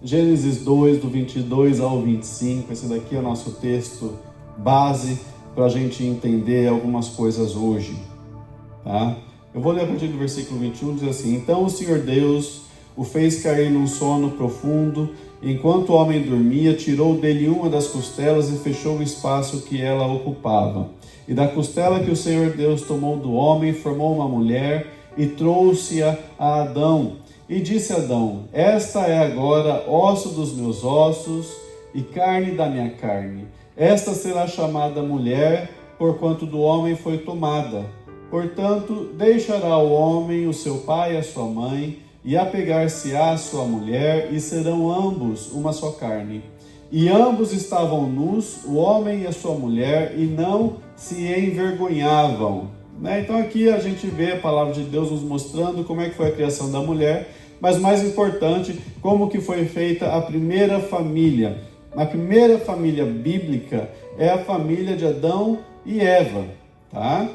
Gênesis 2, do 22 ao 25, esse daqui é o nosso texto base para a gente entender algumas coisas hoje, tá? Eu vou ler a partir do versículo 21, diz assim: Então o Senhor Deus o fez cair num sono profundo, e enquanto o homem dormia, tirou dele uma das costelas e fechou o espaço que ela ocupava. E da costela que o Senhor Deus tomou do homem, formou uma mulher e trouxe-a a Adão. E disse Adão: Esta é agora osso dos meus ossos e carne da minha carne. Esta será chamada mulher, porquanto do homem foi tomada. Portanto, deixará o homem o seu pai e a sua mãe, e apegar-se-á à sua mulher, e serão ambos uma só carne. E ambos estavam nus, o homem e a sua mulher, e não se envergonhavam. Então aqui a gente vê a palavra de Deus nos mostrando como é que foi a criação da mulher, mas mais importante, como que foi feita a primeira família. A primeira família bíblica é a família de Adão e Eva, tá?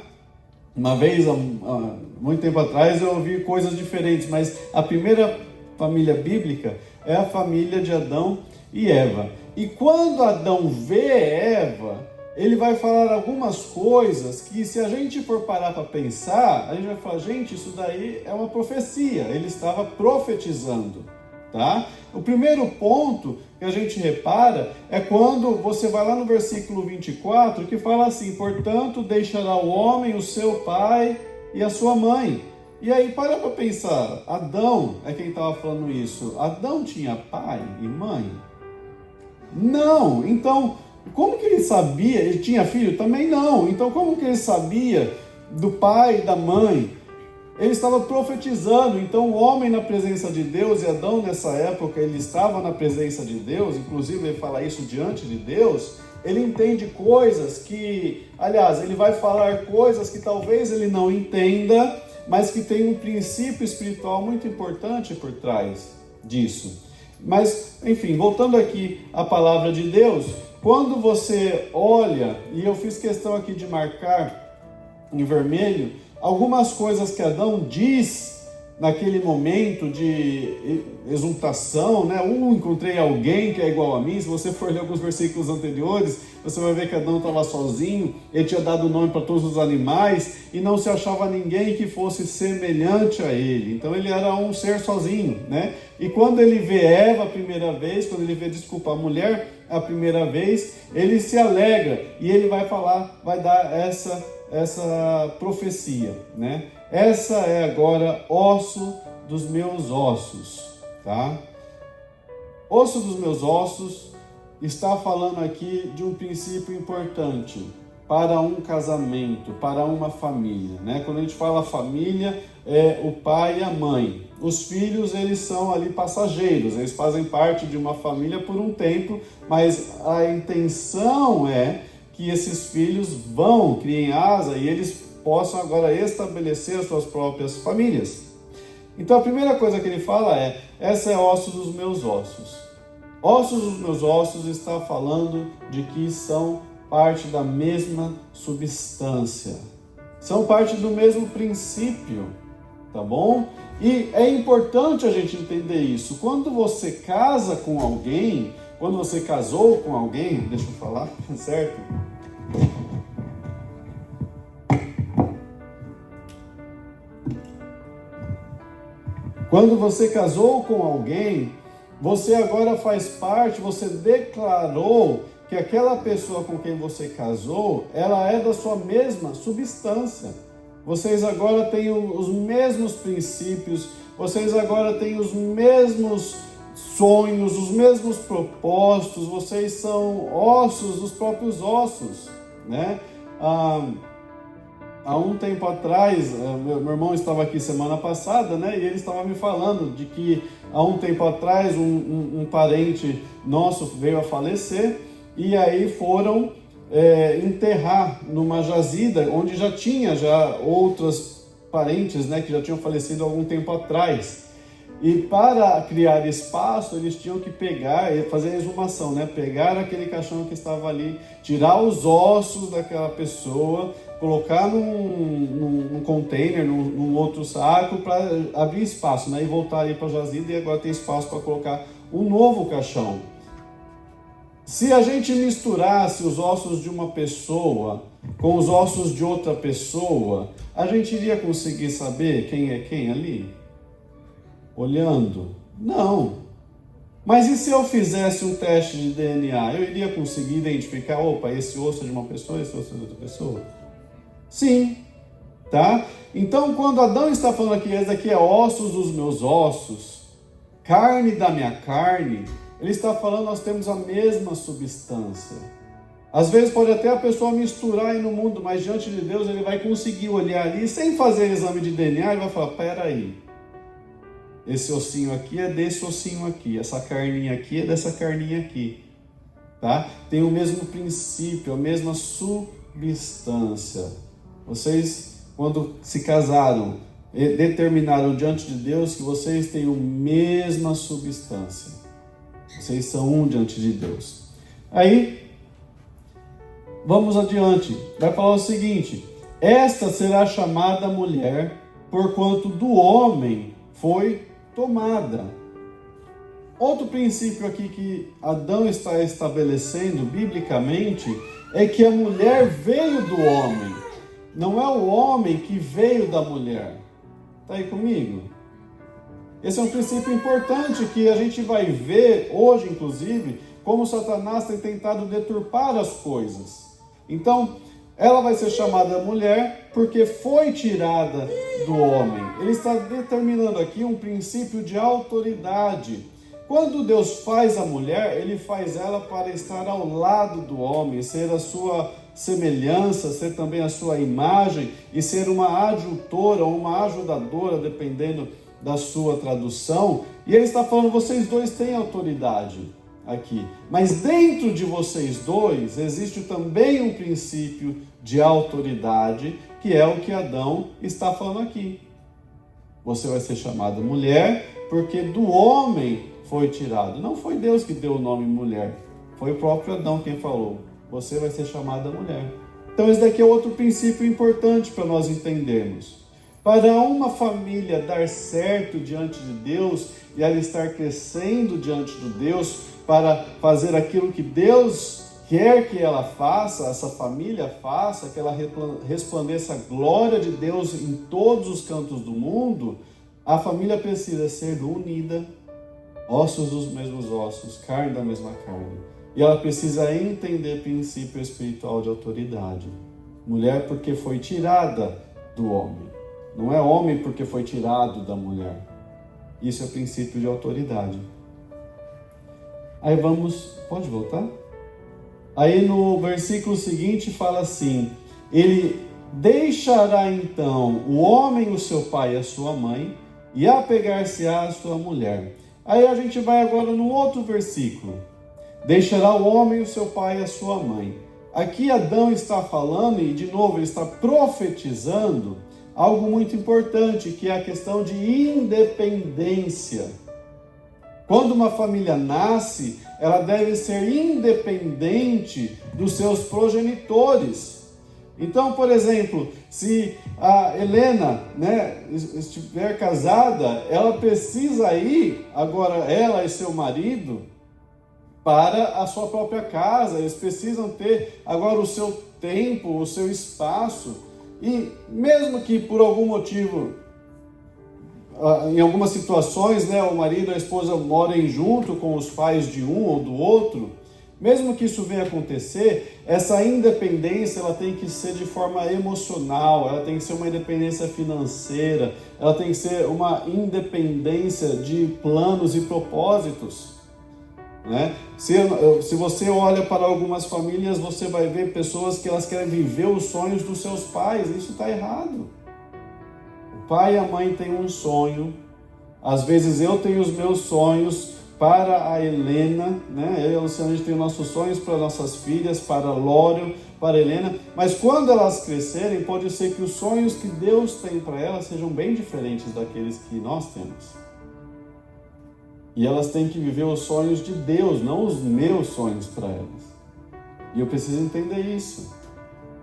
Uma vez, há muito tempo atrás, eu ouvi coisas diferentes, mas a primeira família bíblica é a família de Adão e Eva. E quando Adão vê Eva, ele vai falar algumas coisas que, se a gente for parar para pensar, a gente vai falar: gente, isso daí é uma profecia, ele estava profetizando, tá? O primeiro ponto que a gente repara é quando você vai lá no versículo 24, que fala assim: Portanto, deixará o homem o seu pai e a sua mãe. E aí, para pensar, Adão é quem estava falando isso. Adão tinha pai e mãe? Não, então, como que ele sabia? Ele tinha filho? Também não. Então, como que ele sabia do pai e da mãe? Ele estava profetizando. Então, o homem na presença de Deus, e Adão nessa época, ele estava na presença de Deus, inclusive ele fala isso diante de Deus, ele entende coisas que, aliás, ele vai falar coisas que talvez ele não entenda, mas que tem um princípio espiritual muito importante por trás disso. Mas, enfim, voltando aqui à palavra de Deus, quando você olha, e eu fiz questão aqui de marcar em vermelho, algumas coisas que Adão diz naquele momento de exultação, né? Encontrei alguém que é igual a mim. Se você for ler alguns versículos anteriores, você vai ver que Adão estava sozinho, ele tinha dado nome para todos os animais e não se achava ninguém que fosse semelhante a ele. Então ele era um ser sozinho, né? E quando ele vê Eva a primeira vez, quando ele vê, a mulher a primeira vez, ele se alegra e ele vai falar, vai dar essa profecia, né? Essa é agora osso dos meus ossos, tá? Osso dos meus ossos está falando aqui de um princípio importante para um casamento, para uma família, né? Quando a gente fala família, é o pai e a mãe. Os filhos, eles são ali passageiros, eles fazem parte de uma família por um tempo, mas a intenção é que esses filhos criem asa e eles possam agora estabelecer as suas próprias famílias. Então a primeira coisa que ele fala é: essa é osso dos meus ossos. Ossos dos meus ossos está falando de que são parte da mesma substância, são parte do mesmo princípio, tá bom? E é importante a gente entender isso. Quando você casa com alguém, quando você casou com alguém, deixa eu falar, certo? Quando você casou com alguém, você agora faz parte, você declarou que aquela pessoa com quem você casou, ela é da sua mesma substância. Vocês agora têm os mesmos princípios, vocês agora têm os mesmos sonhos, os mesmos propósitos, vocês são ossos dos próprios ossos, né? Há um tempo atrás, meu irmão estava aqui semana passada, né? E ele estava me falando de que há um tempo atrás um parente nosso veio a falecer e aí foram enterrar numa jazida onde já tinha outros parentes, né, que já tinham falecido há algum tempo atrás. E para criar espaço, eles tinham que pegar, fazer a exumação, né? Pegar aquele caixão que estava ali, tirar os ossos daquela pessoa, colocar num container, num outro saco, para abrir espaço, né? E voltar ali para a jazida, e agora tem espaço para colocar um novo caixão. Se a gente misturasse os ossos de uma pessoa com os ossos de outra pessoa, a gente iria conseguir saber quem é quem ali? Olhando? Não. Mas e se eu fizesse um teste de DNA? Eu iria conseguir identificar, opa, esse osso é de uma pessoa, esse osso é de outra pessoa? Sim. Tá? Então, quando Adão está falando aqui, esse daqui é ossos dos meus ossos, carne da minha carne, ele está falando, nós temos a mesma substância. Às vezes pode até a pessoa misturar aí no mundo, mas diante de Deus ele vai conseguir olhar ali, sem fazer exame de DNA, ele vai falar, peraí, esse ossinho aqui é desse ossinho aqui, essa carninha aqui é dessa carninha aqui. Tá? Tem o mesmo princípio, a mesma substância. Vocês, quando se casaram, determinaram diante de Deus que vocês têm a mesma substância. Vocês são um diante de Deus. Aí, vamos adiante. Vai falar o seguinte: esta será chamada mulher, porquanto do homem foi tomada. Outro princípio aqui que Adão está estabelecendo biblicamente é que a mulher veio do homem. Não é o homem que veio da mulher. Está aí comigo? Esse é um princípio importante que a gente vai ver hoje, inclusive, como Satanás tem tentado deturpar as coisas. Então, ela vai ser chamada mulher porque foi tirada do homem. Ele está determinando aqui um princípio de autoridade. Quando Deus faz a mulher, ele faz ela para estar ao lado do homem, ser a sua semelhança, ser também a sua imagem e ser uma adjutora ou uma ajudadora, dependendo da sua tradução. E ele está falando, vocês dois têm autoridade aqui. Mas dentro de vocês dois existe também um princípio de autoridade, que é o que Adão está falando aqui. Você vai ser chamada mulher porque do homem foi tirado. Não foi Deus que deu o nome mulher, foi o próprio Adão quem falou. Você vai ser chamada mulher. Então esse daqui é outro princípio importante para nós entendermos. Para uma família dar certo diante de Deus e ela estar crescendo diante de Deus para fazer aquilo que Deus quer que ela faça, essa família faça, que ela resplandeça a glória de Deus em todos os cantos do mundo, a família precisa ser unida, ossos dos mesmos ossos, carne da mesma carne. E ela precisa entender princípio espiritual de autoridade. Mulher porque foi tirada do homem. Não é homem porque foi tirado da mulher. Isso é princípio de autoridade. Aí vamos... Pode voltar? Aí no versículo seguinte fala assim: ele deixará então o homem, o seu pai e a sua mãe, e apegar-se-á à sua mulher. Aí a gente vai agora no outro versículo. Deixará o homem, o seu pai e a sua mãe. Aqui Adão está falando, e de novo ele está profetizando algo muito importante, que é a questão de independência. Quando uma família nasce, ela deve ser independente dos seus progenitores. Então, por exemplo, se a Helena, estiver casada, ela precisa ir, agora ela e seu marido, para a sua própria casa. Eles precisam ter agora o seu tempo, o seu espaço. E mesmo que por algum motivo, em algumas situações, o marido e a esposa morem junto com os pais de um ou do outro, mesmo que isso venha acontecer, essa independência ela tem que ser de forma emocional, ela tem que ser uma independência financeira, ela tem que ser uma independência de planos e propósitos. Se você olha para algumas famílias, você vai ver pessoas que elas querem viver os sonhos dos seus pais. Isso está errado. O pai e a mãe têm um sonho. Às vezes eu tenho os meus sonhos para a Helena, Eu e a Luciana, a gente tem nossos sonhos para nossas filhas, para a Lório, para a Helena. Mas quando elas crescerem, pode ser que os sonhos que Deus tem para elas sejam bem diferentes daqueles que nós temos. E elas têm que viver os sonhos de Deus, não os meus sonhos para elas. E eu preciso entender isso.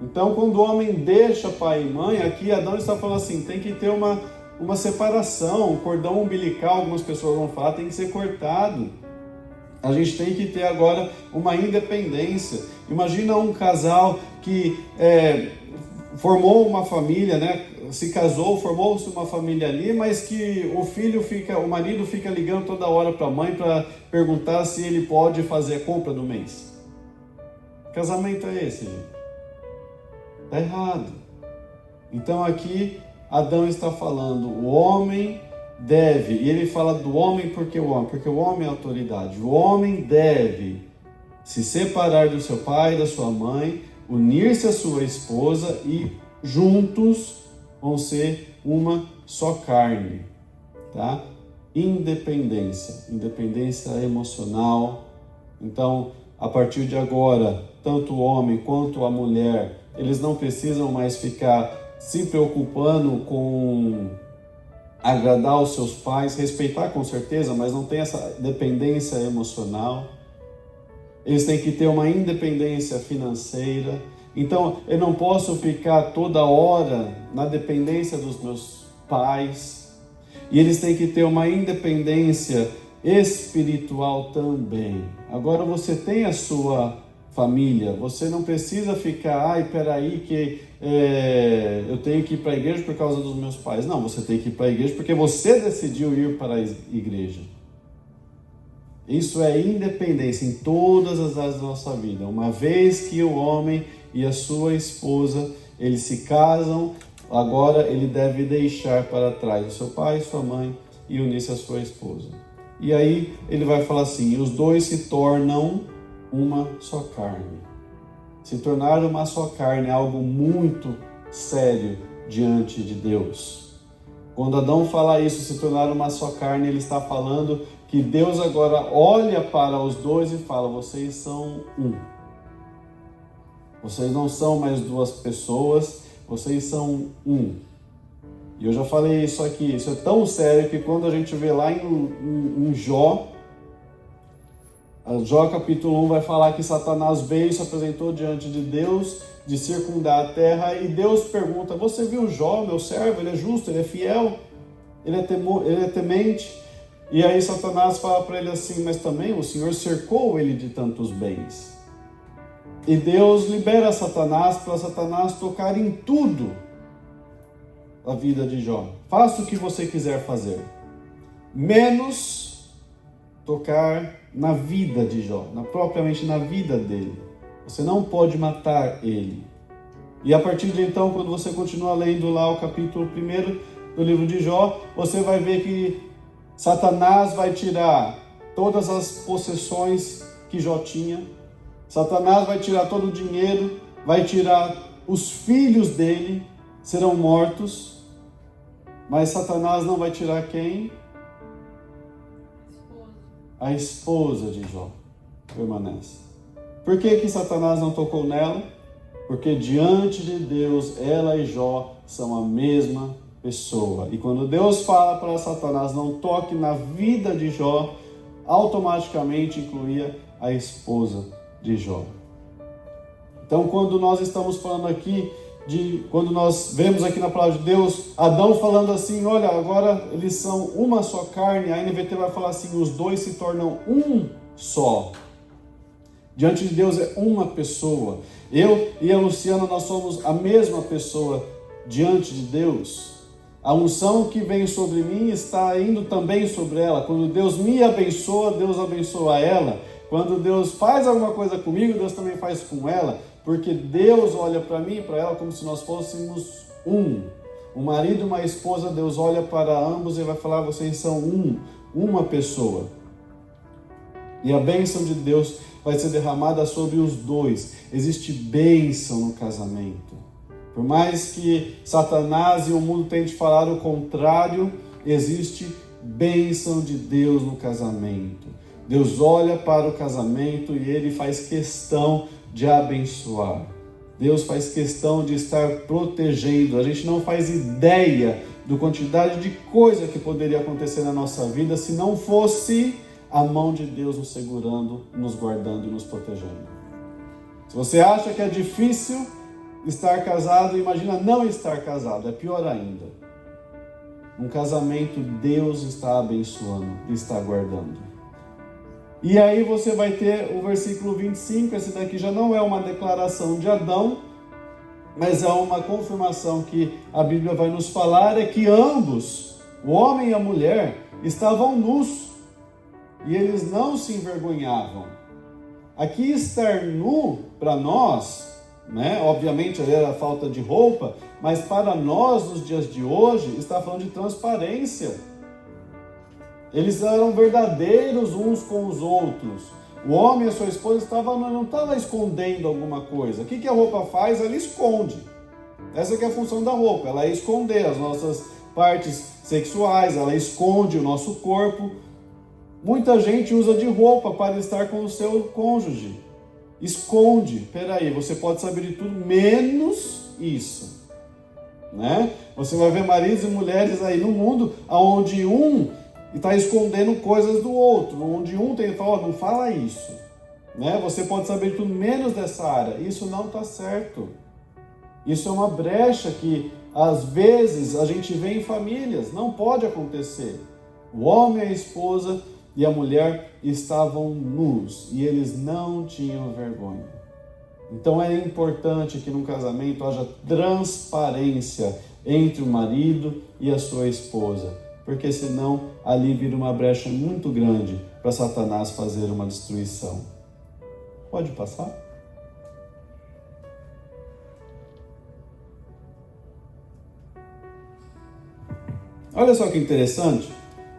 Então, quando o homem deixa pai e mãe, aqui Adão está falando assim, tem que ter uma separação, um cordão umbilical, algumas pessoas vão falar, tem que ser cortado. A gente tem que ter agora uma independência. Imagina um casal que formou uma família, né? Se casou, formou-se uma família ali, mas que o marido fica ligando toda hora para a mãe para perguntar se ele pode fazer a compra do mês. Que casamento é esse, gente? Está errado. Então aqui Adão está falando, o homem deve, e ele fala do homem porque o homem é autoridade. O homem deve se separar do seu pai e da sua mãe, unir-se à sua esposa e juntos vão ser uma só carne, tá? Independência emocional. Então, a partir de agora, tanto o homem quanto a mulher, eles não precisam mais ficar se preocupando com agradar os seus pais, respeitar com certeza, mas não tem essa dependência emocional. Eles têm que ter uma independência financeira. Então, eu não posso ficar toda hora na dependência dos meus pais. E eles têm que ter uma independência espiritual também. Agora você tem a sua família, você não precisa ficar, peraí que eu tenho que ir para a igreja por causa dos meus pais. Não, você tem que ir para a igreja porque você decidiu ir para a igreja. Isso é independência em todas as áreas da nossa vida. Uma vez que o homem e a sua esposa, eles se casam, agora ele deve deixar para trás o seu pai e sua mãe e unir-se à sua esposa. E aí ele vai falar assim, os dois se tornam uma só carne. Se tornar uma só carne é algo muito sério diante de Deus. Quando Adão fala isso, se tornar uma só carne, ele está falando que Deus agora olha para os dois e fala, vocês são um. Vocês não são mais duas pessoas, vocês são um. E eu já falei isso aqui, isso é tão sério que quando a gente vê lá em Jó capítulo 1 vai falar que Satanás veio e se apresentou diante de Deus, de circundar a terra, e Deus pergunta, você viu Jó, meu servo? Ele é justo, ele é fiel, ele é temente. E aí Satanás fala para ele assim, mas também o Senhor cercou ele de tantos bens. E Deus libera Satanás para Satanás tocar em tudo a vida de Jó. Faça o que você quiser fazer, menos tocar na vida de Jó, propriamente na vida dele. Você não pode matar ele. E a partir de então, quando você continua lendo lá o capítulo 1 do livro de Jó, você vai ver que Satanás vai tirar todas as possessões que Jó tinha. Satanás vai tirar todo o dinheiro, vai tirar os filhos dele, serão mortos. Mas Satanás não vai tirar quem? A esposa de Jó permanece. Por que Satanás não tocou nela? Porque diante de Deus, ela e Jó são a mesma pessoa. E quando Deus fala para Satanás não toque na vida de Jó, automaticamente incluía a esposa de Jó. Então, quando nós estamos falando aqui, quando nós vemos aqui na palavra de Deus, Adão falando assim, olha, agora eles são uma só carne, a NVT vai falar assim, os dois se tornam um só. Diante de Deus é uma pessoa. Eu e a Luciana, nós somos a mesma pessoa diante de Deus. A unção que vem sobre mim está indo também sobre ela. Quando Deus me abençoa, Deus abençoa ela. Quando Deus faz alguma coisa comigo, Deus também faz com ela. Porque Deus olha para mim e para ela como se nós fôssemos um. Um marido e uma esposa, Deus olha para ambos e vai falar, vocês são uma pessoa. E a bênção de Deus vai ser derramada sobre os dois. Existe bênção no casamento. Por mais que Satanás e o mundo tentem falar o contrário, existe bênção de Deus no casamento. Deus olha para o casamento e Ele faz questão de abençoar. Deus faz questão de estar protegendo. A gente não faz ideia da quantidade de coisa que poderia acontecer na nossa vida se não fosse a mão de Deus nos segurando, nos guardando e nos protegendo. Se você acha que é difícil estar casado, imagina não estar casado, é pior ainda. Um casamento Deus está abençoando e está guardando. E aí você vai ter o versículo 25, esse daqui já não é uma declaração de Adão, mas é uma confirmação que a Bíblia vai nos falar, é que ambos, o homem e a mulher, estavam nus, e eles não se envergonhavam. Aqui estar nu, para nós, né, obviamente era a falta de roupa, mas para nós, nos dias de hoje, está falando de transparência. Eles eram verdadeiros uns com os outros. O homem e a sua esposa não estavam escondendo alguma coisa. O que a roupa faz? Ela esconde. Essa que é a função da roupa, ela é esconder as nossas partes sexuais, ela esconde o nosso corpo. Muita gente usa de roupa para estar com o seu cônjuge. Esconde. Peraí, você pode saber de tudo, menos isso. Né? Você vai ver maridos e mulheres aí no mundo, onde um está escondendo coisas do outro, onde um tem que falar, não fala isso. Né? Você pode saber de tudo, menos dessa área. Isso não está certo. Isso é uma brecha que, às vezes, a gente vê em famílias. Não pode acontecer. O homem e a esposa e a mulher estavam nus e eles não tinham vergonha. Então é importante que num casamento haja transparência entre o marido e a sua esposa, porque senão ali vira uma brecha muito grande para Satanás fazer uma destruição. Pode passar? Olha só que interessante.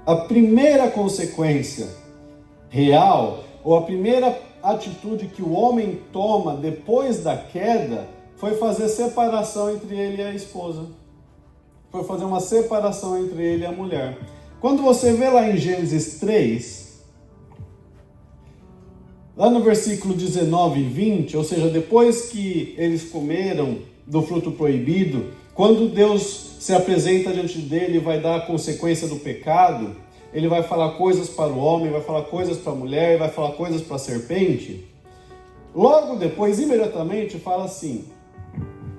A primeira consequência real, ou a primeira atitude que o homem toma depois da queda, foi fazer separação entre ele e a esposa. Foi fazer uma separação entre ele e a mulher. Quando você vê lá em Gênesis 3, lá no versículo 19 e 20, ou seja, depois que eles comeram do fruto proibido, quando Deus se apresenta diante dele e vai dar a consequência do pecado, ele vai falar coisas para o homem, vai falar coisas para a mulher, vai falar coisas para a serpente. Logo depois, imediatamente, fala assim,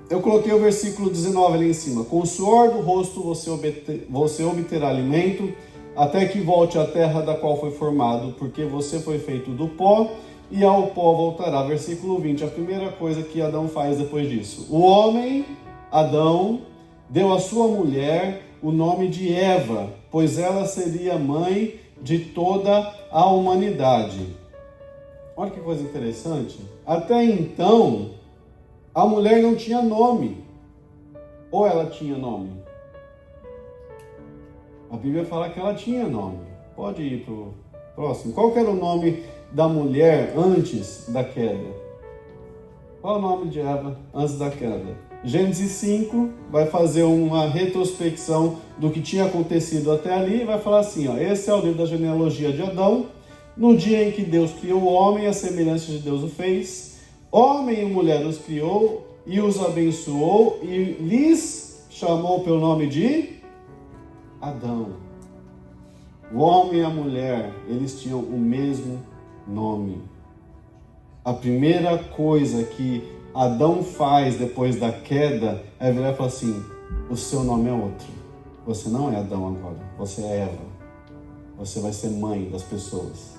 eu coloquei o versículo 19 ali em cima, com o suor do rosto você obterá alimento, até que volte à terra da qual foi formado, porque você foi feito do pó, e ao pó voltará. Versículo 20, a primeira coisa que Adão faz depois disso. O homem, Adão, deu à sua mulher o nome de Eva, pois ela seria mãe de toda a humanidade. Olha que coisa interessante. Até então, a mulher não tinha nome. Ou ela tinha nome? A Bíblia fala que ela tinha nome. Pode ir para o próximo. Qual que era o nome da mulher antes da queda? Qual é o nome de Eva antes da queda? Gênesis 5 vai fazer uma retrospecção do que tinha acontecido até ali e vai falar assim, ó, esse é o livro da genealogia de Adão. No dia em que Deus criou o homem, a semelhança de Deus o fez. Homem e mulher os criou e os abençoou e lhes chamou pelo nome de Adão. O homem e a mulher, eles tinham o mesmo nome. A primeira coisa que Adão faz depois da queda é virar e falar assim, o seu nome é outro. Você não é Adão agora, você é Eva. Você vai ser mãe das pessoas.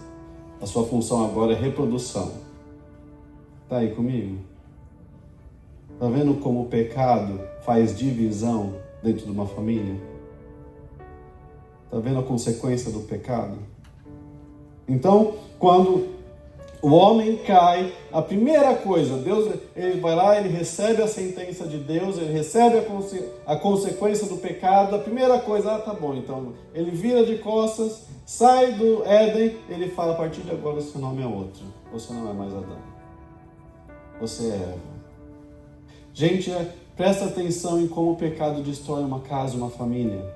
A sua função agora é reprodução. Tá aí comigo? Tá vendo como o pecado faz divisão dentro de uma família? Tá vendo a consequência do pecado? Então, quando o homem cai, a primeira coisa, Deus, ele vai lá, ele recebe a sentença de Deus, ele recebe a consequência do pecado, a primeira coisa, tá bom, então, ele vira de costas, sai do Éden, ele fala, a partir de agora o seu nome é outro, você não é mais Adão, você é Eva. Gente, presta atenção em como o pecado destrói uma casa, uma família.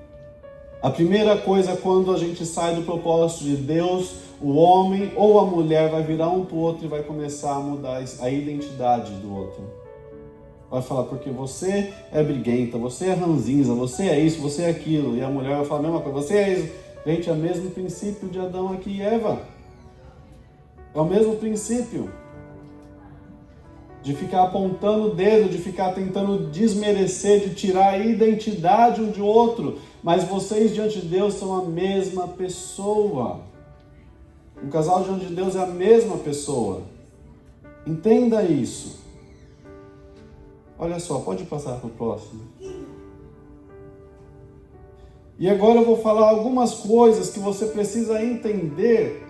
A primeira coisa, quando a gente sai do propósito de Deus, o homem ou a mulher vai virar um para o outro e vai começar a mudar a identidade do outro. Vai falar, porque você é briguenta, você é ranzinza, você é isso, você é aquilo. E a mulher vai falar a mesma coisa, você é isso. Gente, é o mesmo princípio de Adão aqui e Eva. É o mesmo princípio. De ficar apontando o dedo, de ficar tentando desmerecer, de tirar a identidade um de outro. Mas vocês diante de Deus são a mesma pessoa. Um casal diante de Deus é a mesma pessoa. Entenda isso. Olha só, pode passar para o próximo. E agora eu vou falar algumas coisas que você precisa entender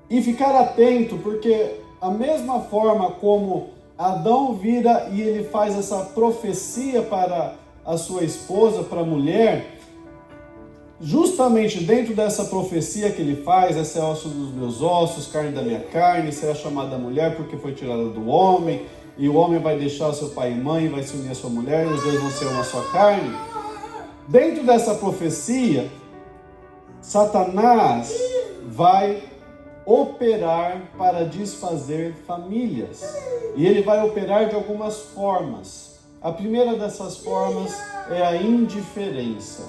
e ficar atento, porque a mesma forma como Adão vira e ele faz essa profecia para a sua esposa, para a mulher, justamente dentro dessa profecia que ele faz, esse é osso dos meus ossos, carne da minha carne, será chamada mulher porque foi tirada do homem, e o homem vai deixar seu pai e mãe, vai se unir à sua mulher, e os dois vão ser uma só carne. Dentro dessa profecia, Satanás vai operar para desfazer famílias. E ele vai operar de algumas formas. A primeira dessas formas é a indiferença.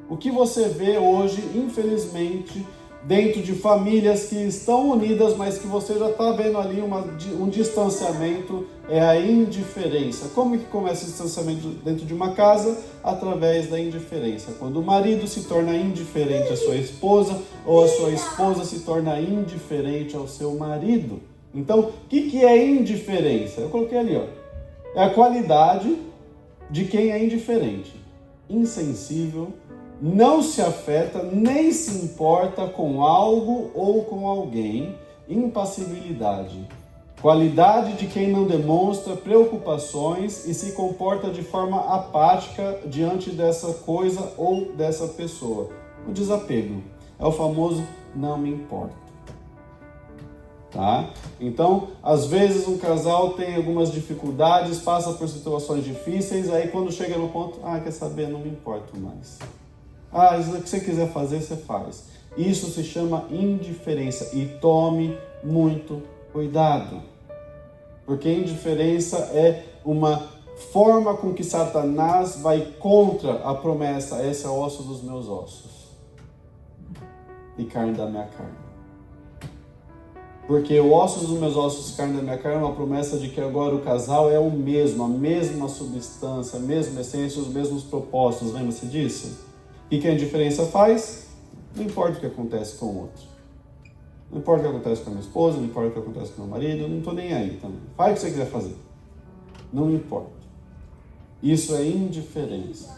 O que você vê hoje, infelizmente, dentro de famílias que estão unidas, mas que você já está vendo ali um distanciamento, é a indiferença. Como que começa o distanciamento dentro de uma casa? Através da indiferença. Quando o marido se torna indiferente à sua esposa, ou a sua esposa se torna indiferente ao seu marido. Então, o que é indiferença? Eu coloquei ali, ó. É a qualidade de quem é indiferente, insensível, não se afeta, nem se importa com algo ou com alguém. Impassibilidade. Qualidade de quem não demonstra preocupações e se comporta de forma apática diante dessa coisa ou dessa pessoa. O desapego. É o famoso não me importa. Tá? Então, às vezes um casal tem algumas dificuldades, passa por situações difíceis, aí quando chega no ponto, quer saber, não me importo mais. Isso que você quiser fazer, você faz. Isso se chama indiferença. E tome muito cuidado. Porque indiferença é uma forma com que Satanás vai contra a promessa. Esse é o osso dos meus ossos e carne da minha carne. Porque o osso dos meus ossos e carne da minha carne é uma promessa de que agora o casal é o mesmo, a mesma substância, a mesma essência, os mesmos propósitos. Lembra-se disso? O que a indiferença faz? Não importa o que acontece com o outro. Não importa o que acontece com a minha esposa, não importa o que acontece com o meu marido, eu não estou nem aí também. Faz o que você quiser fazer. Não me importa. Isso é indiferença.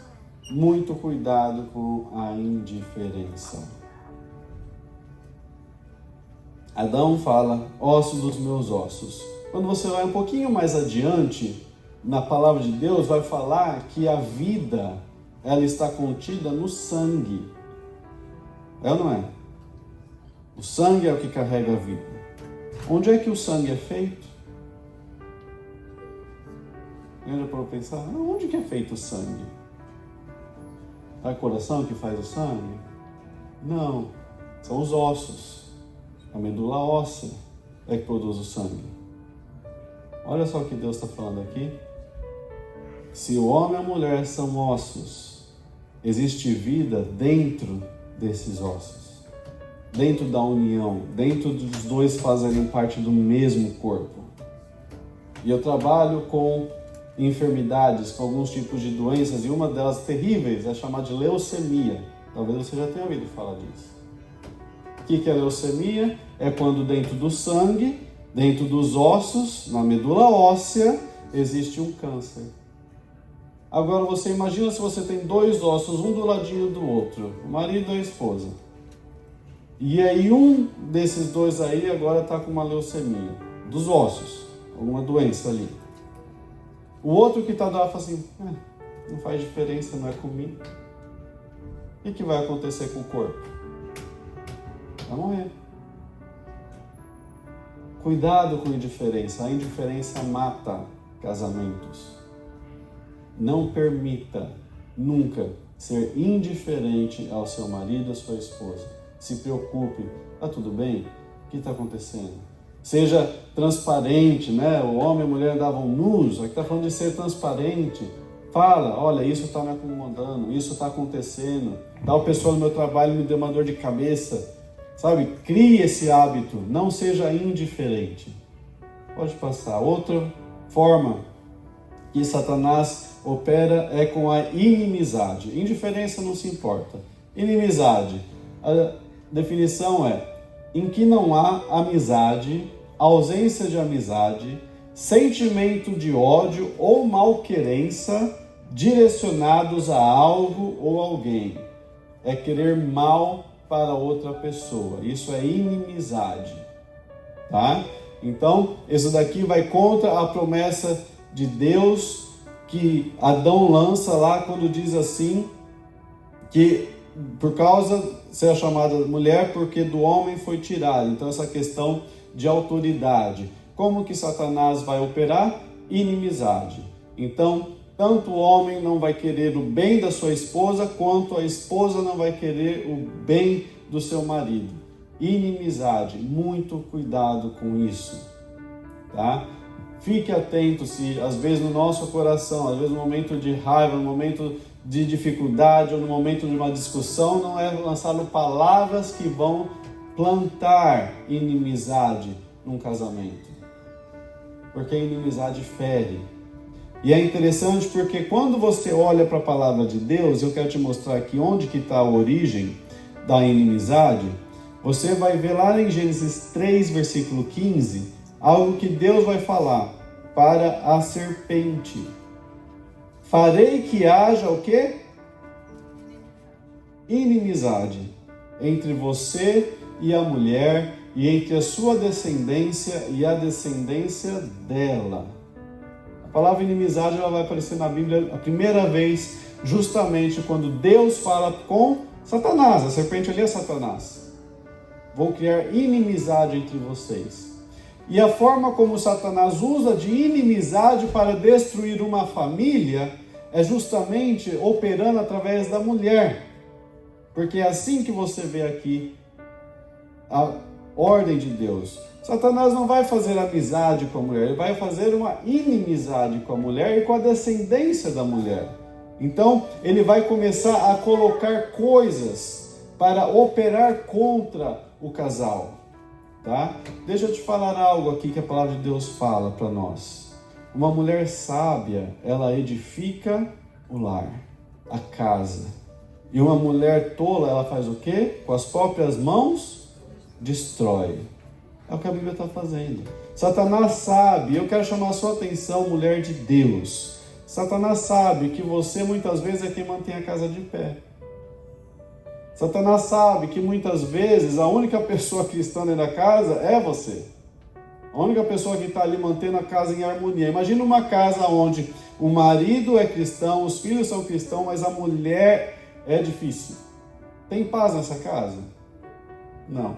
Muito cuidado com a indiferença. Adão fala, osso dos meus ossos. Quando você vai um pouquinho mais adiante, na palavra de Deus, vai falar que a vida, ela está contida no sangue. É ou não é? O sangue é o que carrega a vida. Onde é que o sangue é feito? Já para pensar, onde que é feito o sangue? É o coração que faz o sangue? Não, são os ossos. A medula óssea é que produz o sangue. Olha só o que Deus está falando aqui. Se o homem e a mulher são ossos, existe vida dentro desses ossos. Dentro da união, dentro dos dois fazerem parte do mesmo corpo. E eu trabalho com enfermidades, com alguns tipos de doenças, e uma delas terríveis é chamada de leucemia. Talvez você já tenha ouvido falar disso. O que é leucemia? É quando dentro do sangue, dentro dos ossos, na medula óssea, existe um câncer. Agora você imagina se você tem dois ossos, um do ladinho do outro, o marido e a esposa. E aí um desses dois aí agora está com uma leucemia, dos ossos, alguma doença ali. O outro que está lá fala assim, não faz diferença, não é comigo. O que vai acontecer com o corpo? Vai morrer. Cuidado com a indiferença. A indiferença mata casamentos. Não permita nunca ser indiferente ao seu marido, à sua esposa. Se preocupe. Tá tudo bem? O que está acontecendo? Seja transparente, né? O homem e a mulher davam nus. Aqui está falando de ser transparente. Fala, olha, isso está me acomodando, isso está acontecendo. Tal pessoa no meu trabalho me deu uma dor de cabeça. Sabe? Crie esse hábito. Não seja indiferente. Pode passar. Outra forma que Satanás opera é com a inimizade. Indiferença não se importa. Inimizade. A definição é em que não há amizade, ausência de amizade, sentimento de ódio ou malquerença direcionados a algo ou alguém. É querer mal para outra pessoa. Isso é inimizade, tá? Então, isso daqui vai contra a promessa de Deus que Adão lança lá quando diz assim, que por causa de ser chamada mulher, porque do homem foi tirado. Então, essa questão de autoridade. Como que Satanás vai operar? Inimizade. Então, tanto o homem não vai querer o bem da sua esposa, quanto a esposa não vai querer o bem do seu marido. Inimizade. Muito cuidado com isso, tá? Fique atento se, às vezes, no nosso coração, às vezes no momento de raiva, no momento de dificuldade ou no momento de uma discussão, não é lançado palavras que vão plantar inimizade num casamento. Porque a inimizade fere. E é interessante porque quando você olha para a palavra de Deus, eu quero te mostrar aqui onde que está a origem da inimizade. Você vai ver lá em Gênesis 3, versículo 15, algo que Deus vai falar para a serpente. Farei que haja o quê? Inimizade entre você e a mulher, e entre a sua descendência e a descendência dela. A palavra inimizade ela vai aparecer na Bíblia a primeira vez, justamente quando Deus fala com Satanás. A serpente ali é Satanás. Vou criar inimizade entre vocês. E a forma como Satanás usa de inimizade para destruir uma família é justamente operando através da mulher. Porque é assim que você vê aqui a ordem de Deus. Satanás não vai fazer amizade com a mulher, ele vai fazer uma inimizade com a mulher e com a descendência da mulher. Então, ele vai começar a colocar coisas para operar contra o casal, tá? Deixa eu te falar algo aqui que a palavra de Deus fala para nós. Uma mulher sábia, ela edifica o lar, a casa. E uma mulher tola, ela faz o quê? Com as próprias mãos, destrói. É o que a Bíblia está fazendo. Satanás sabe, eu quero chamar a sua atenção, mulher de Deus. Satanás sabe que você muitas vezes é quem mantém a casa de pé. Satanás sabe que muitas vezes a única pessoa cristã dentro da casa é você. A única pessoa que está ali mantendo a casa em harmonia. Imagina uma casa onde o marido é cristão, os filhos são cristãos, mas a mulher é difícil. Tem paz nessa casa? Não.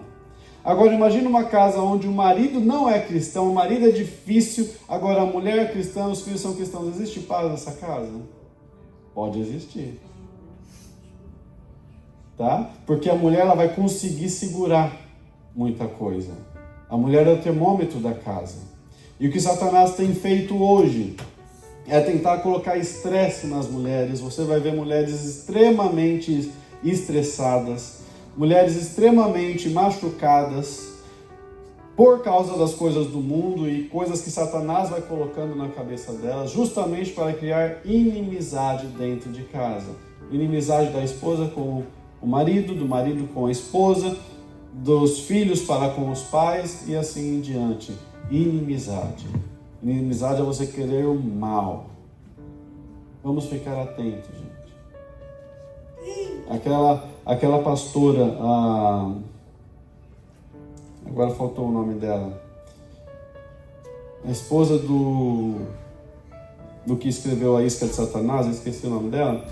Agora imagina uma casa onde o marido não é cristão, o marido é difícil, agora a mulher é cristã, os filhos são cristãos. Existe paz nessa casa? Pode existir. Tá? Porque a mulher ela vai conseguir segurar muita coisa. A mulher é o termômetro da casa. E o que Satanás tem feito hoje é tentar colocar estresse nas mulheres. Você vai ver mulheres extremamente estressadas, mulheres extremamente machucadas por causa das coisas do mundo e coisas que Satanás vai colocando na cabeça delas, justamente para criar inimizade dentro de casa. Inimizade da esposa com o marido, do marido com a esposa, dos filhos para com os pais e assim em diante. Inimizade. Inimizade é você querer o mal. Vamos ficar atentos, gente. Aquela pastora, agora faltou o nome dela, a esposa do que escreveu A Isca de Satanás, eu esqueci o nome dela.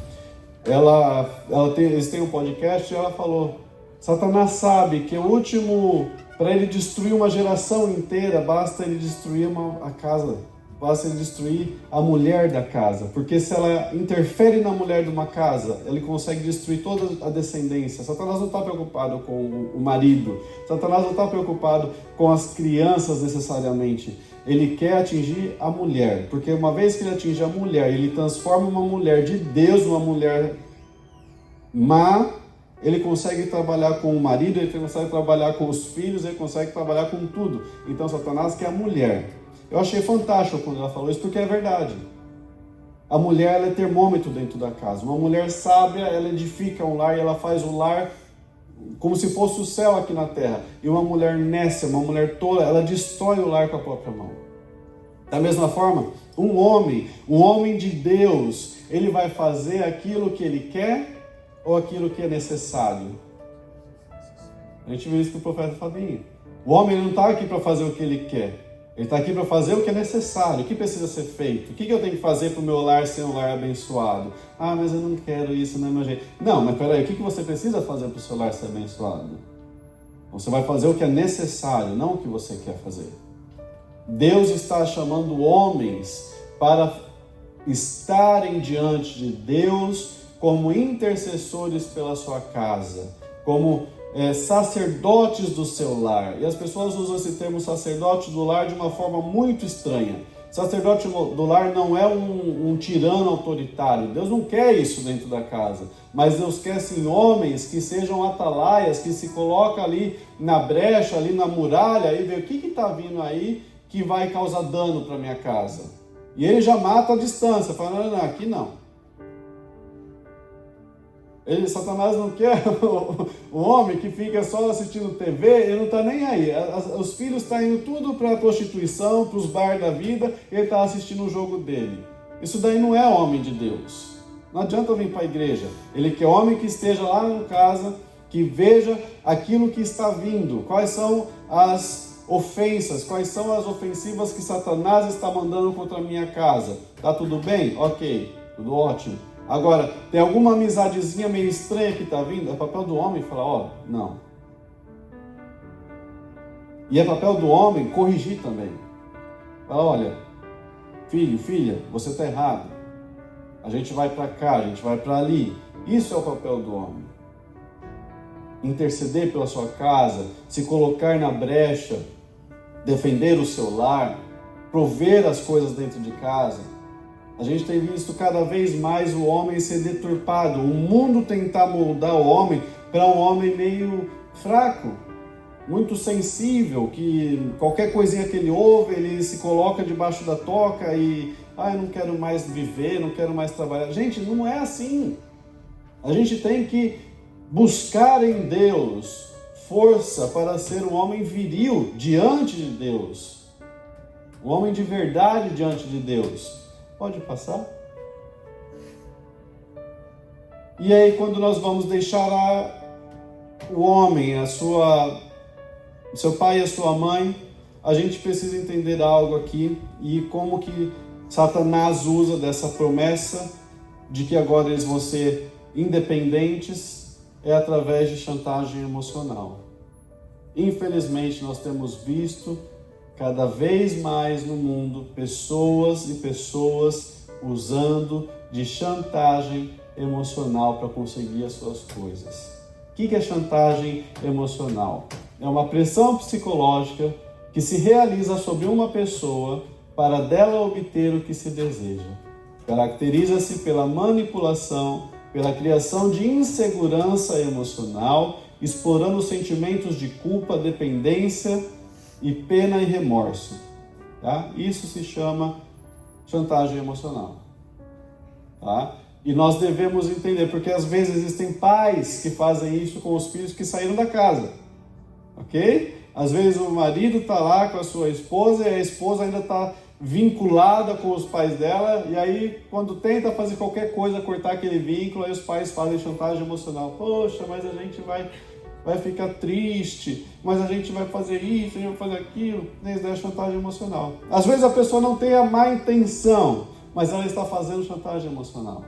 Eles têm um podcast e ela falou: Satanás sabe que o último, para ele destruir uma geração inteira, basta ele destruir a casa, basta ele destruir a mulher da casa, porque se ela interfere na mulher de uma casa, ele consegue destruir toda a descendência. Satanás não está preocupado com o marido, Satanás não está preocupado com as crianças necessariamente. Ele quer atingir a mulher, porque uma vez que ele atinge a mulher, ele transforma uma mulher de Deus numa mulher má. Ele consegue trabalhar com o marido, ele consegue trabalhar com os filhos, ele consegue trabalhar com tudo. Então Satanás quer a mulher. Eu achei fantástico quando ela falou isso, porque é verdade. A mulher ela é termômetro dentro da casa. Uma mulher sábia, ela edifica um lar e ela faz o lar como se fosse o céu aqui na terra. E uma mulher nécia, uma mulher tola, ela destrói o lar com a própria mão. Da mesma forma, um homem de Deus, ele vai fazer aquilo que ele quer ou aquilo que é necessário? A gente viu isso com o profeta Fabinho. O homem não está aqui para fazer o que ele quer. Ele está aqui para fazer o que é necessário, o que precisa ser feito. O que eu tenho que fazer para o meu lar ser um lar abençoado? Ah, mas eu não quero isso, não é meu jeito. Não, mas peraí, o que você precisa fazer para o seu lar ser abençoado? Você vai fazer o que é necessário, não o que você quer fazer. Deus está chamando homens para estarem diante de Deus como intercessores pela sua casa, como sacerdotes do seu lar. E as pessoas usam esse termo sacerdote do lar de uma forma muito estranha. Sacerdote do lar não é um tirano autoritário. Deus não quer isso dentro da casa. Mas Deus quer sim homens que sejam atalaias, que se colocam ali na brecha, ali na muralha e vê o que está vindo aí que vai causar dano para minha casa. E ele já mata a distância, falando, não, aqui não. Satanás não quer o homem que fica só assistindo TV, ele não está nem aí. Os filhos estão indo tudo para a prostituição, para os bar da vida, e ele está assistindo o jogo dele. Isso daí não é homem de Deus. Não adianta vir para a igreja. Ele quer homem que esteja lá em casa, que veja aquilo que está vindo. Quais são as ofensas, quais são as ofensivas que Satanás está mandando contra a minha casa. Tá tudo bem? Ok, tudo ótimo. Agora, tem alguma amizadezinha meio estranha que está vindo? É papel do homem falar, ó, não. E é papel do homem corrigir também. Fala, olha, filho, filha, você está errado. A gente vai para cá, a gente vai para ali. Isso é o papel do homem. Interceder pela sua casa, se colocar na brecha, defender o seu lar, prover as coisas dentro de casa. A gente tem visto cada vez mais o homem ser deturpado, o mundo tentar moldar o homem para um homem meio fraco, muito sensível, que qualquer coisinha que ele ouve, ele se coloca debaixo da toca e, eu não quero mais viver, não quero mais trabalhar. Gente, não é assim. A gente tem que buscar em Deus força para ser um homem viril diante de Deus, um homem de verdade diante de Deus. Pode passar? E aí, quando nós vamos deixar o homem, o seu pai e a sua mãe, a gente precisa entender algo aqui e como que Satanás usa dessa promessa de que agora eles vão ser independentes é através de chantagem emocional. Infelizmente, nós temos visto cada vez mais no mundo pessoas e pessoas usando de chantagem emocional para conseguir as suas coisas. O que é chantagem emocional? É uma pressão psicológica que se realiza sobre uma pessoa para dela obter o que se deseja. Caracteriza-se pela manipulação, pela criação de insegurança emocional, explorando sentimentos de culpa, dependência e pena e remorso. Tá? Isso se chama chantagem emocional. Tá? E nós devemos entender, porque às vezes existem pais que fazem isso com os filhos que saíram da casa. Ok? Às vezes o marido está lá com a sua esposa e a esposa ainda está vinculada com os pais dela, e aí quando tenta fazer qualquer coisa, cortar aquele vínculo, aí os pais fazem chantagem emocional. Poxa, mas a gente vai ficar triste, mas a gente vai fazer isso, a gente vai fazer aquilo. Isso é chantagem emocional. Às vezes a pessoa não tem a má intenção, mas ela está fazendo chantagem emocional.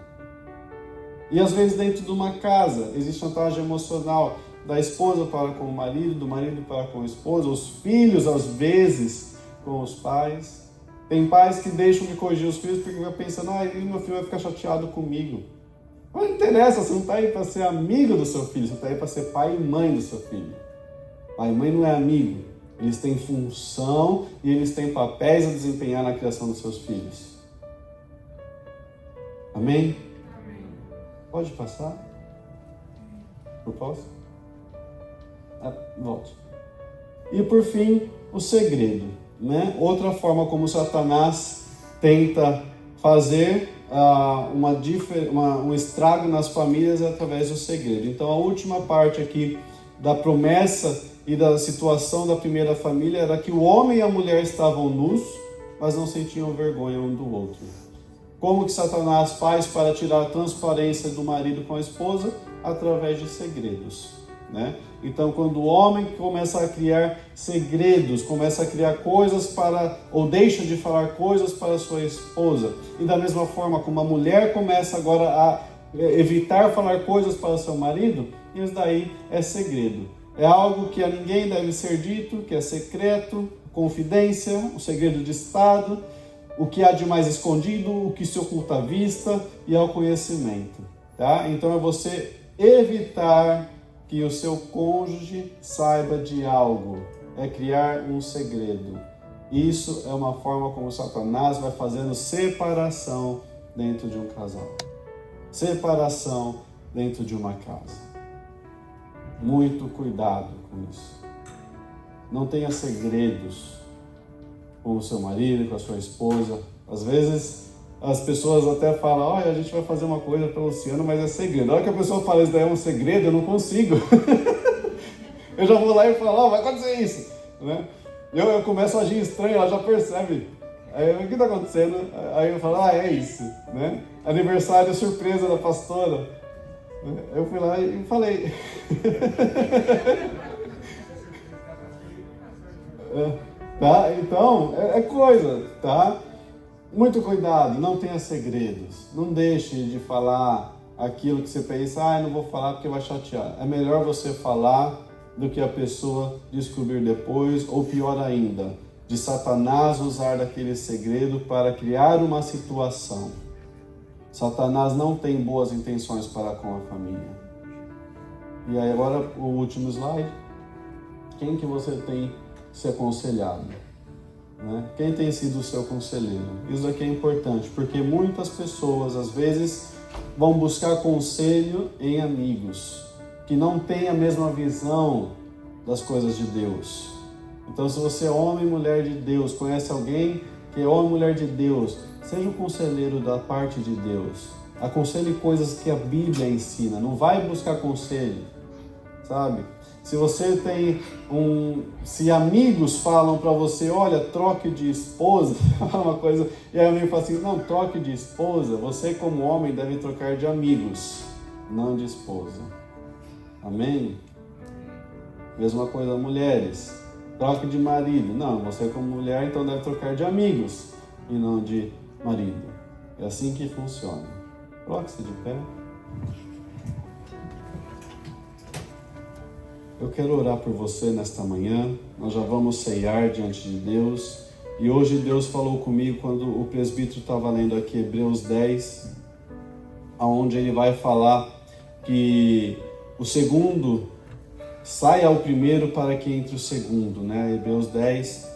E às vezes dentro de uma casa existe chantagem emocional da esposa para com o marido, do marido para com a esposa, os filhos às vezes com os pais. Tem pais que deixam de corrigir os filhos porque vai pensando, meu filho vai ficar chateado comigo. Não interessa, você não está aí para ser amigo do seu filho, você está aí para ser pai e mãe do seu filho. Pai e mãe não é amigo, eles têm função e eles têm papéis a desempenhar na criação dos seus filhos. Amém? Amém. Pode passar? Eu posso? Volto. E por fim, o segredo. Né? Outra forma como Satanás tenta fazer um estrago nas famílias é através do segredo. Então a última parte aqui da promessa e da situação da primeira família era que o homem e a mulher estavam nus, mas não sentiam vergonha um do outro. Como que Satanás faz para tirar a transparência do marido com a esposa? Através de segredos, né? Então, quando o homem começa a criar segredos, começa a criar coisas ou deixa de falar coisas para sua esposa, e da mesma forma como a mulher começa agora a evitar falar coisas para seu marido, isso daí é segredo. É algo que a ninguém deve ser dito, que é secreto, confidência, um segredo de Estado, o que há de mais escondido, o que se oculta à vista e ao conhecimento, tá? Então é você evitar que o seu cônjuge saiba de algo, é criar um segredo. Isso é uma forma como Satanás vai fazendo separação dentro de um casal, separação dentro de uma casa. Muito cuidado com isso. Não tenha segredos com o seu marido, com a sua esposa. Às vezes as pessoas até falam, olha, a gente vai fazer uma coisa para o Luciano, mas é segredo. Na hora que a pessoa fala, isso daí é um segredo, eu não consigo. Eu já vou lá e falo, vai acontecer isso, né? Eu começo a agir estranho, ela já percebe. Aí, o que está acontecendo? Aí eu falo, é isso, né? Aniversário surpresa da pastora. Eu fui lá e falei. Tá? Então, é coisa, tá? Muito cuidado, não tenha segredos. Não deixe de falar aquilo que você pensa, não vou falar porque vai chatear. É melhor você falar do que a pessoa descobrir depois, ou pior ainda, de Satanás usar daquele segredo para criar uma situação. Satanás não tem boas intenções para com a família. E aí agora o último slide. Quem que você tem se aconselhado? Né? Quem tem sido o seu conselheiro? Isso aqui é importante, porque muitas pessoas às vezes vão buscar conselho em amigos que não têm a mesma visão das coisas de Deus. Então, se você é homem e mulher de Deus, conhece alguém que é homem e mulher de Deus, seja um conselheiro da parte de Deus. Aconselhe coisas que a Bíblia ensina. Não vai buscar conselho, sabe? Se você tem se amigos falam para você, olha, troque de esposa, uma coisa, e aí o amigo fala assim, não, troque de esposa, você como homem deve trocar de amigos, não de esposa. Amém? Mesma coisa, mulheres, troque de marido. Não, você como mulher então deve trocar de amigos e não de marido. É assim que funciona. Coloque-se de pé. Eu quero orar por você nesta manhã. Nós já vamos ceiar diante de Deus. E hoje Deus falou comigo quando o presbítero estava lendo aqui Hebreus 10, onde ele vai falar que o segundo saia ao primeiro para que entre o segundo, né? Hebreus 10.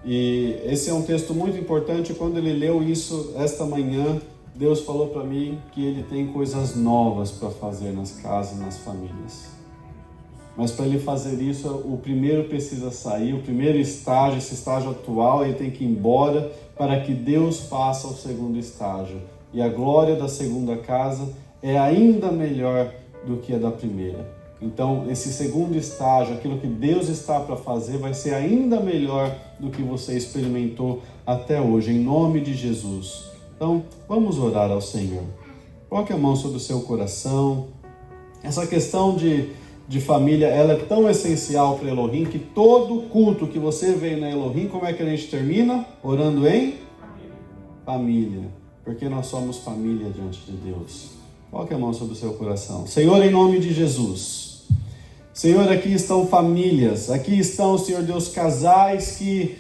E esse é um texto muito importante. Quando ele leu isso esta manhã, Deus falou para mim que Ele tem coisas novas para fazer nas casas e nas famílias. Mas para Ele fazer isso, o primeiro precisa sair, o primeiro estágio, esse estágio atual, ele tem que ir embora para que Deus faça o segundo estágio. E a glória da segunda casa é ainda melhor do que a da primeira. Então, esse segundo estágio, aquilo que Deus está para fazer, vai ser ainda melhor do que você experimentou até hoje, em nome de Jesus. Então, vamos orar ao Senhor. Coloque a mão sobre o seu coração. Essa questão de família, ela é tão essencial para Elohim, que todo culto que você veio na Elohim, como é que a gente termina? Orando em família. Porque nós somos família diante de Deus. Coloque a mão sobre o seu coração. Senhor, em nome de Jesus. Senhor, aqui estão famílias, aqui estão, Senhor Deus, casais que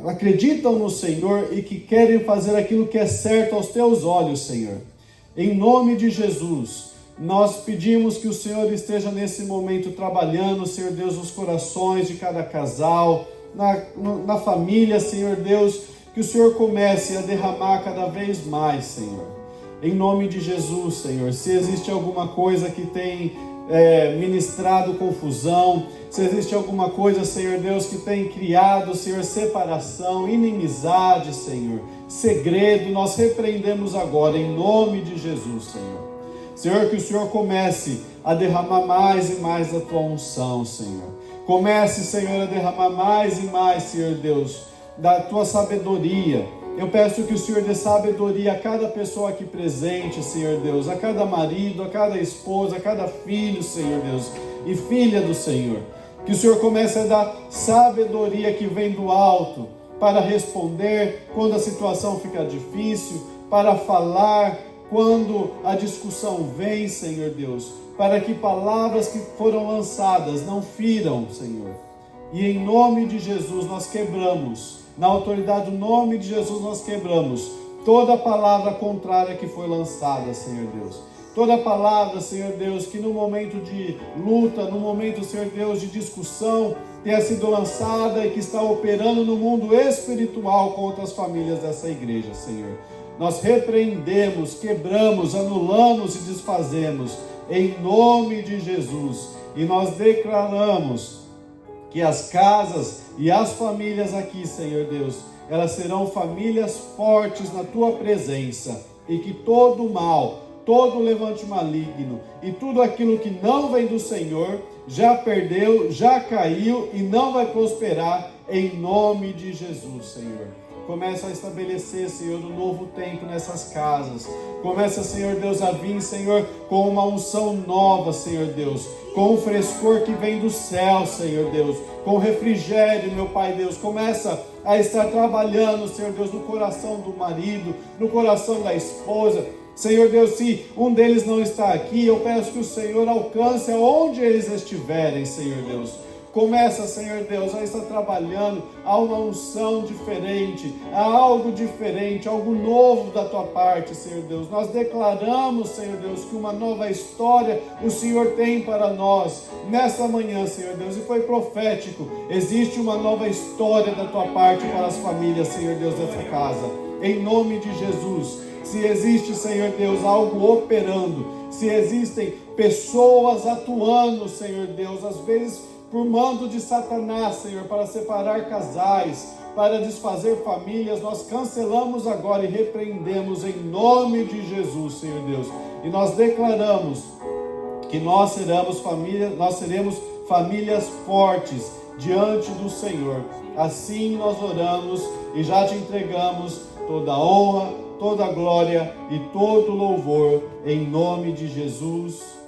acreditam no Senhor e que querem fazer aquilo que é certo aos teus olhos, Senhor. Em nome de Jesus, nós pedimos que o Senhor esteja nesse momento trabalhando, Senhor Deus, nos corações de cada casal, na família, Senhor Deus, que o Senhor comece a derramar cada vez mais, Senhor. Em nome de Jesus, Senhor, se existe alguma coisa que tem ministrado confusão, se existe alguma coisa, Senhor Deus, que tem criado, Senhor, separação, inimizade, Senhor, segredo, nós repreendemos agora, em nome de Jesus, Senhor. Senhor, que o Senhor comece a derramar mais e mais da tua unção, Senhor. Comece, Senhor, a derramar mais e mais, Senhor Deus, da tua sabedoria. Eu peço que o Senhor dê sabedoria a cada pessoa aqui presente, Senhor Deus, a cada marido, a cada esposa, a cada filho, Senhor Deus, e filha do Senhor. Que o Senhor comece a dar sabedoria que vem do alto, para responder quando a situação fica difícil, para falar quando a discussão vem, Senhor Deus, para que palavras que foram lançadas não firam, Senhor. E em nome de Jesus nós quebramos, na autoridade do nome de Jesus nós quebramos toda palavra contrária que foi lançada, Senhor Deus. Toda palavra, Senhor Deus, que no momento de luta, no momento, Senhor Deus, de discussão, tenha sido lançada e que está operando no mundo espiritual contra as famílias dessa igreja, Senhor. Nós repreendemos, quebramos, anulamos e desfazemos em nome de Jesus. E nós declaramos que as casas e as famílias aqui, Senhor Deus, elas serão famílias fortes na tua presença e que todo mal, todo levante maligno e tudo aquilo que não vem do Senhor já perdeu, já caiu e não vai prosperar em nome de Jesus, Senhor. Começa a estabelecer, Senhor, um novo tempo nessas casas. Começa, Senhor Deus, a vir, Senhor, com uma unção nova, Senhor Deus, com o frescor que vem do céu, Senhor Deus, com refrigério, meu Pai Deus. Começa a estar trabalhando, Senhor Deus, no coração do marido, no coração da esposa. Senhor Deus, se um deles não está aqui, eu peço que o Senhor alcance aonde eles estiverem, Senhor Deus. Começa, Senhor Deus, a estar trabalhando a uma unção diferente, a algo diferente, algo novo da tua parte, Senhor Deus. Nós declaramos, Senhor Deus, que uma nova história o Senhor tem para nós nessa manhã, Senhor Deus, e foi profético. Existe uma nova história da tua parte para as famílias, Senhor Deus, dessa casa. Em nome de Jesus. Se existe, Senhor Deus, algo operando, se existem pessoas atuando, Senhor Deus, às vezes por mando de Satanás, Senhor, para separar casais, para desfazer famílias, nós cancelamos agora e repreendemos em nome de Jesus, Senhor Deus. E nós declaramos que nós seremos famílias fortes diante do Senhor. Assim nós oramos e já te entregamos toda a honra, toda a glória e todo o louvor em nome de Jesus.